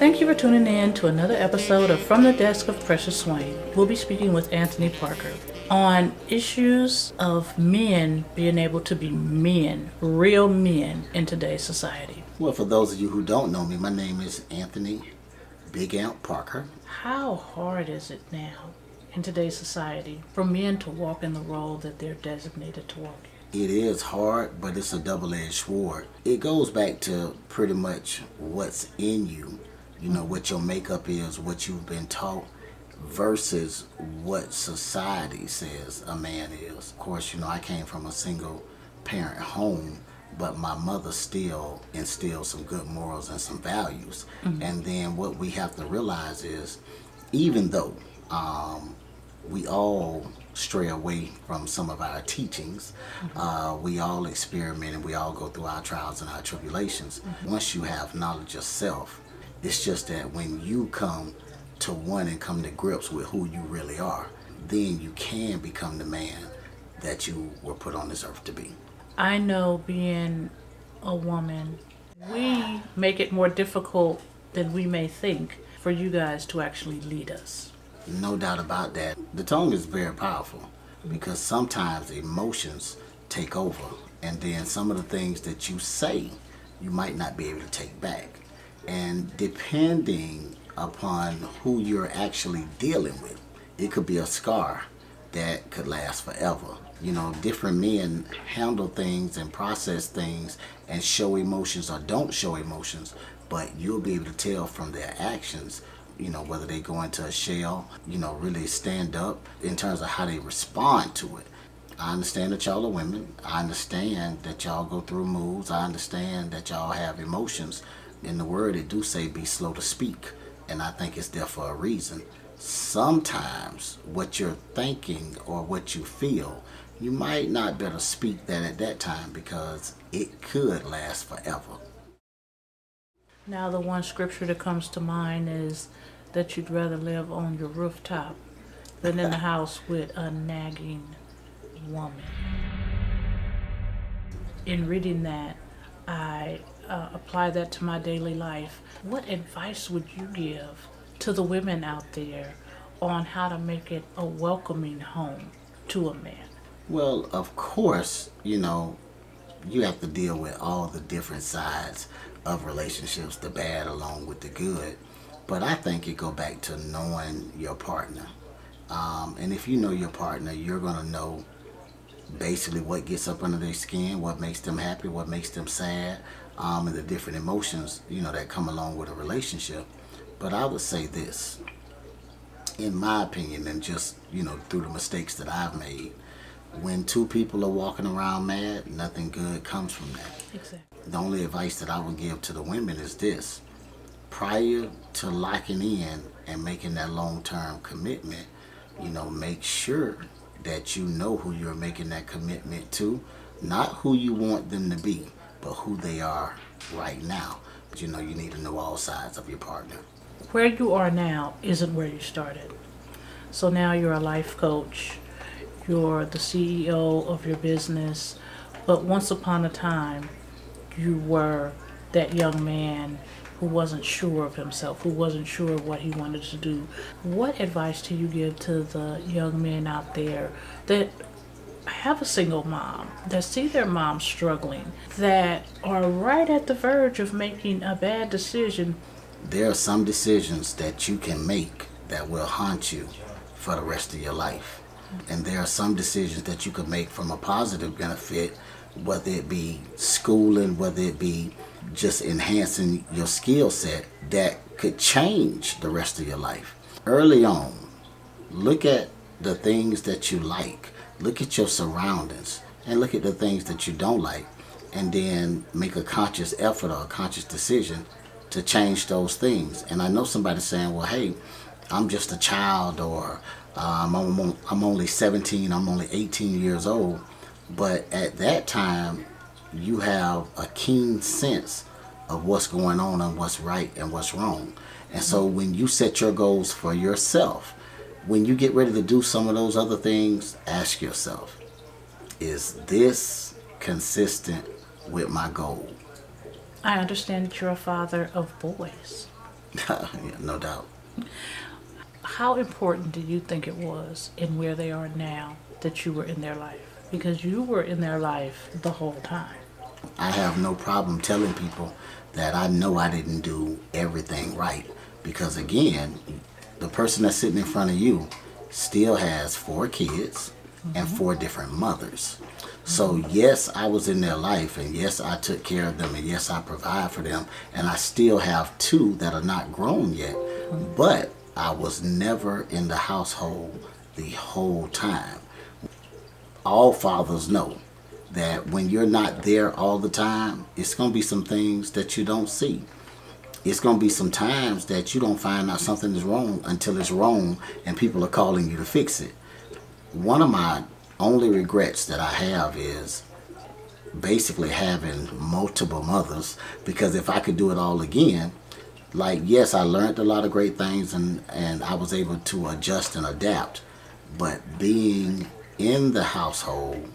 Thank you for tuning in to another episode of From the Desk of Precious Swain. We'll be speaking with Anthony Parker on issues of men being able to be men, real men in today's society. Well, for those of you who don't know me, my name is Anthony Big Amp Parker. How hard is it now in today's society for men to walk in the role that they're designated to walk in? It is hard, but it's a double-edged sword. It goes back to pretty much what's in you, what your makeup is, what you've been taught, versus what society says a man is. Of course, I came from a single-parent home, but my mother still instilled some good morals and some values. And then what we have to realize is, even though we all stray away from some of our teachings, we all experiment and we all go through our trials and our tribulations. Once you have knowledge of self, it's just that when you come to grips with who you really are, then you can become the man that you were put on this earth to be. I know, being a woman, we make it more difficult than we may think for you guys to actually lead us. No doubt about that. The tongue is very powerful because sometimes emotions take over, and then some of the things that you say, you might not be able to take back. And depending upon who you're actually dealing with, it could be a scar that could last forever. Different men handle things and process things and show emotions or don't show emotions, but you'll be able to tell from their actions, whether they go into a shell, really stand up in terms of how they respond to it. I understand that y'all are women. I understand that y'all go through moods. I understand that y'all have emotions. In the word, it do say be slow to speak, and I think it's there for a reason. Sometimes what you're thinking or what you feel, you might not better speak that at that time because it could last forever. Now, the one scripture that comes to mind is that you'd rather live on your rooftop than in the house with a nagging woman. In reading that, I apply that to my daily life. What advice would you give to the women out there on how to make it a welcoming home to a man? Well, of course, you have to deal with all the different sides of relationships, the bad along with the good. But I think it go back to knowing your partner. And if you know your partner, you're going to know basically what gets up under their skin, what makes them happy, what makes them sad, and the different emotions, that come along with a relationship. But I would say this, in my opinion, and just, through the mistakes that I've made, when two people are walking around mad, nothing good comes from that. Exactly. The only advice that I would give to the women is this. Prior to locking in and making that long-term commitment, make sure that you know who you're making that commitment to, not who you want them to be, but who they are right now. But you need to know all sides of your partner. Where you are now isn't where you started. So now you're a life coach, you're the CEO of your business, but once upon a time, you were that young man who wasn't sure of himself, who wasn't sure of what he wanted to do. What advice do you give to the young men out there that have a single mom, that see their mom struggling, that are right at the verge of making a bad decision? There are some decisions that you can make that will haunt you for the rest of your life. And there are some decisions that you could make from a positive benefit, whether it be schooling, whether it be just enhancing your skill set, that could change the rest of your life. Early on, look at the things that you like, look at your surroundings, and look at the things that you don't like, and then make a conscious effort or a conscious decision to change those things. And I know somebody saying, well, hey, I'm just a child, or I'm only 17, I'm only 18 years old. But at that time, you have a keen sense of what's going on and what's right and what's wrong. And so when you set your goals for yourself, when you get ready to do some of those other things, ask yourself, is this consistent with my goal? I understand that you're a father of boys. Yeah, no doubt. How important do you think it was in where they are now that you were in their life? Because you were in their life the whole time. I have no problem telling people that I know I didn't do everything right. Because again, the person that's sitting in front of you still has four kids and four different mothers. So yes, I was in their life, and yes, I took care of them, and yes, I provide for them, and I still have two that are not grown yet. But I was never in the household the whole time. All fathers know that when you're not there all the time, it's going to be some things that you don't see. It's going to be some times that you don't find out something is wrong until it's wrong and people are calling you to fix it. One of my only regrets that I have is basically having multiple mothers, because if I could do it all again, like, yes, I learned a lot of great things, and I was able to adjust and adapt, but being in the household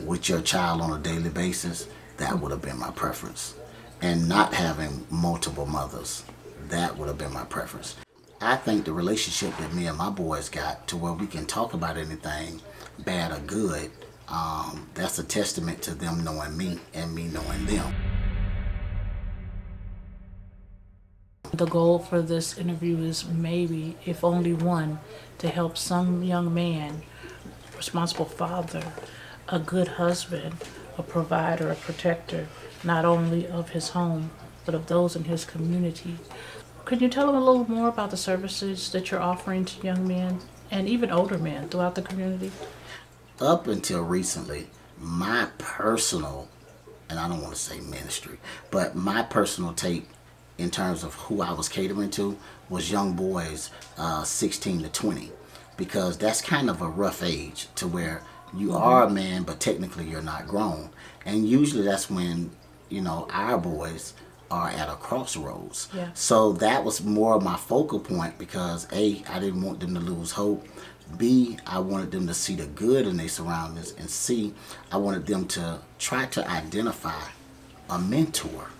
with your child on a daily basis, that would have been my preference. And not having multiple mothers, that would have been my preference. I think the relationship that me and my boys got to where we can talk about anything, bad or good, that's a testament to them knowing me and me knowing them. The goal for this interview is maybe, if only one, to help some young man, responsible father, a good husband, a provider, a protector, not only of his home, but of those in his community. Could you tell them a little more about the services that you're offering to young men and even older men throughout the community? Up until recently, my personal, and I don't want to say ministry, but my personal take in terms of who I was catering to was young boys 16 to 20, because that's kind of a rough age to where you are a man, but technically you're not grown. And usually that's when, our boys are at a crossroads. Yeah. So that was more of my focal point, because A, I didn't want them to lose hope. B, I wanted them to see the good in their surroundings. And C, I wanted them to try to identify a mentor,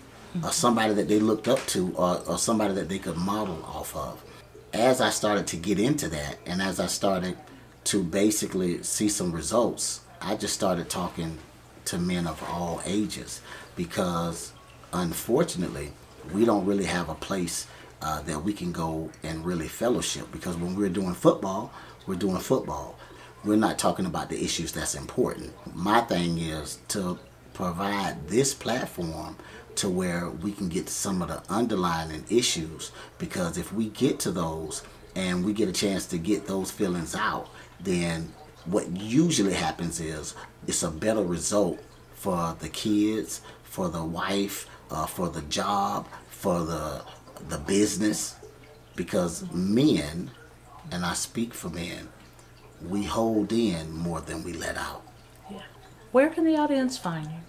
or somebody that they looked up to, or somebody that they could model off of. As I started to get into that, and as I started to basically see some results, I just started talking to men of all ages, because unfortunately, we don't really have a place that we can go and really fellowship, because when we're doing football, we're doing football. We're not talking about the issues that's important. My thing is to provide this platform to where we can get to some of the underlying issues, because if we get to those and we get a chance to get those feelings out, then what usually happens is it's a better result for the kids, for the wife, for the job, for the business, because men, and I speak for men, we hold in more than we let out. Yeah. Where can the audience find you?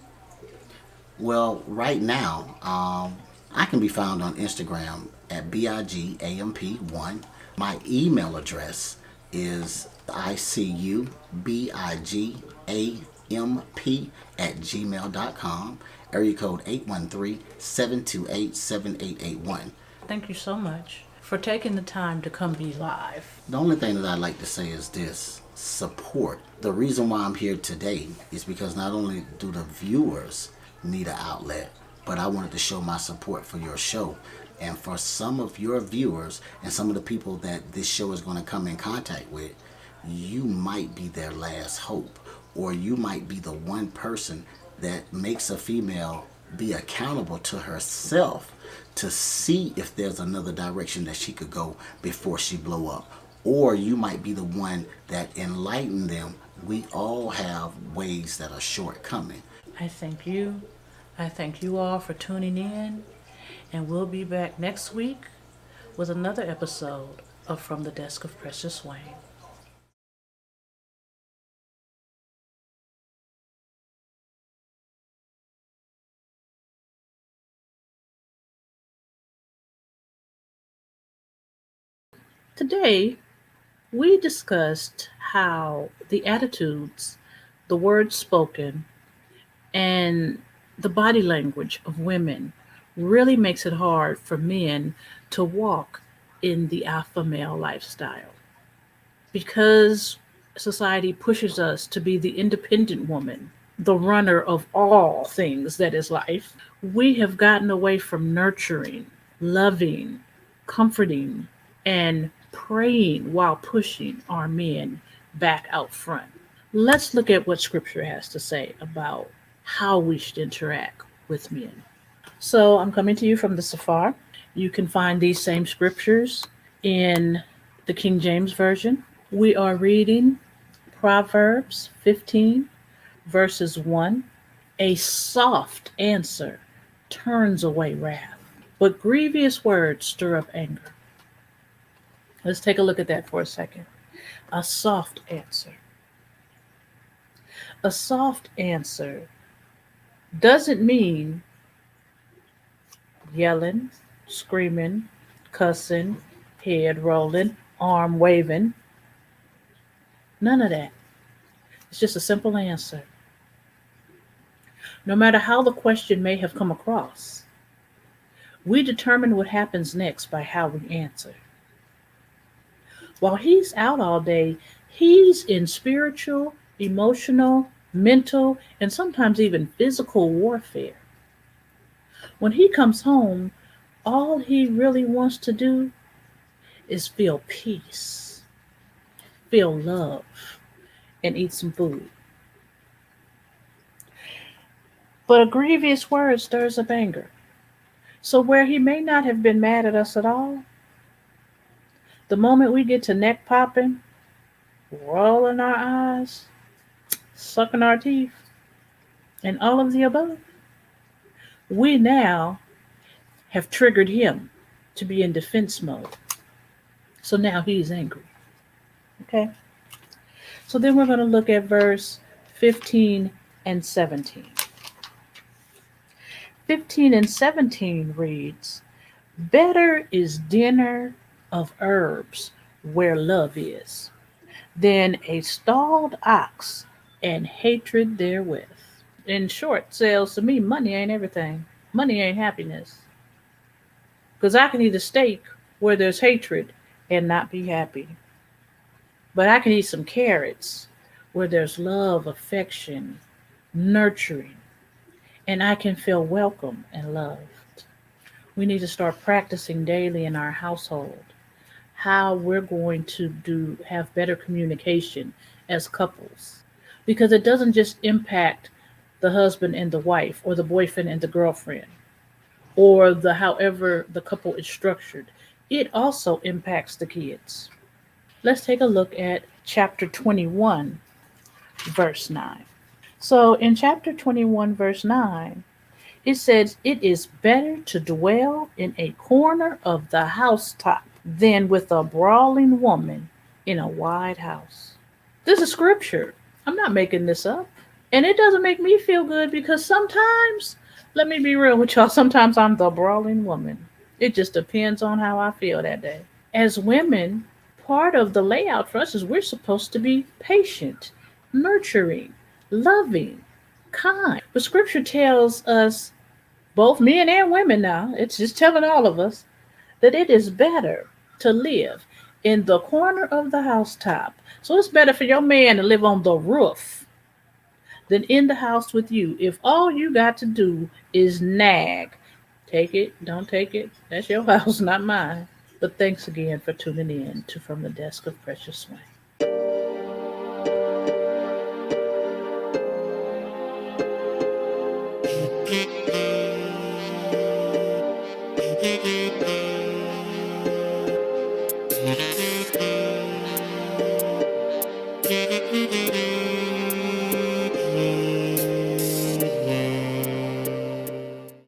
Well, right now, I can be found on Instagram at BIGAMP1. My email address is ICUBIGAMP@gmail.com. Area code 813-728-7881. Thank you so much for taking the time to come be live. The only thing that I like to say is this: support. The reason why I'm here today is because not only do the viewers need an outlet, but I wanted to show my support for your show. And for some of your viewers and some of the people that this show is going to come in contact with, you might be their last hope, or you might be the one person that makes a female be accountable to herself to see if there's another direction that she could go before she blow up. Or you might be the one that enlighten them. We all have ways that are shortcoming. I thank you. I thank you all for tuning in. And we'll be back next week with another episode of From the Desk of Precious Swain. Today, we discussed how the attitudes, the words spoken, and the body language of women really makes it hard for men to walk in the alpha male lifestyle because society pushes us to be the independent woman, the runner of all things that is life. We have gotten away from nurturing, loving, comforting, and praying while pushing our men back out front. Let's look at what scripture has to say about how we should interact with men. So I'm coming to you from the Safar. You can find these same scriptures in the King James Version. We are reading Proverbs 15, verses 1. A soft answer turns away wrath, but grievous words stir up anger. Let's take a look at that for a second. A soft answer. A soft answer doesn't mean yelling, screaming, cussing, head rolling, arm waving. None of that. It's just a simple answer. No matter how the question may have come across, we determine what happens next by how we answer. While he's out all day, he's in spiritual, emotional, mental, and sometimes even physical warfare. When he comes home, all he really wants to do is feel peace, feel love, and eat some food. But a grievous word stirs up anger. So, where he may not have been mad at us at all, the moment we get to neck popping, rolling our eyes, sucking our teeth, and all of the above, we now have triggered him to be in defense mode. So now he's angry. Okay? So then we're going to look at verse 15 and 17. 15 and 17 reads, better is dinner of herbs where love is, than a stalled ox and hatred therewith. In short, says to me, money ain't everything. Money ain't happiness. Because I can eat a steak where there's hatred and not be happy. But I can eat some carrots where there's love, affection, nurturing, and I can feel welcome and loved. We need to start practicing daily in our household how we're going to have better communication as couples. Because it doesn't just impact the husband and the wife or the boyfriend and the girlfriend or the however the couple is structured. It also impacts the kids. Let's take a look at chapter 21, verse 9. So in chapter 21, verse 9, it says, it is better to dwell in a corner of the housetop than with a brawling woman in a wide house. This is scripture. I'm not making this up. And it doesn't make me feel good because sometimes, let me be real with y'all, sometimes I'm the brawling woman. It just depends on how I feel that day. As women, part of the layout for us is we're supposed to be patient, nurturing, loving, kind. But scripture tells us, both men and women now, it's just telling all of us, that it is better to live in the corner of the housetop. So it's better for your man to live on the roof than in the house with you. If all you got to do is nag, take it, don't take it, that's your house, not mine. But thanks again for tuning in to From the Desk of Precious Swain.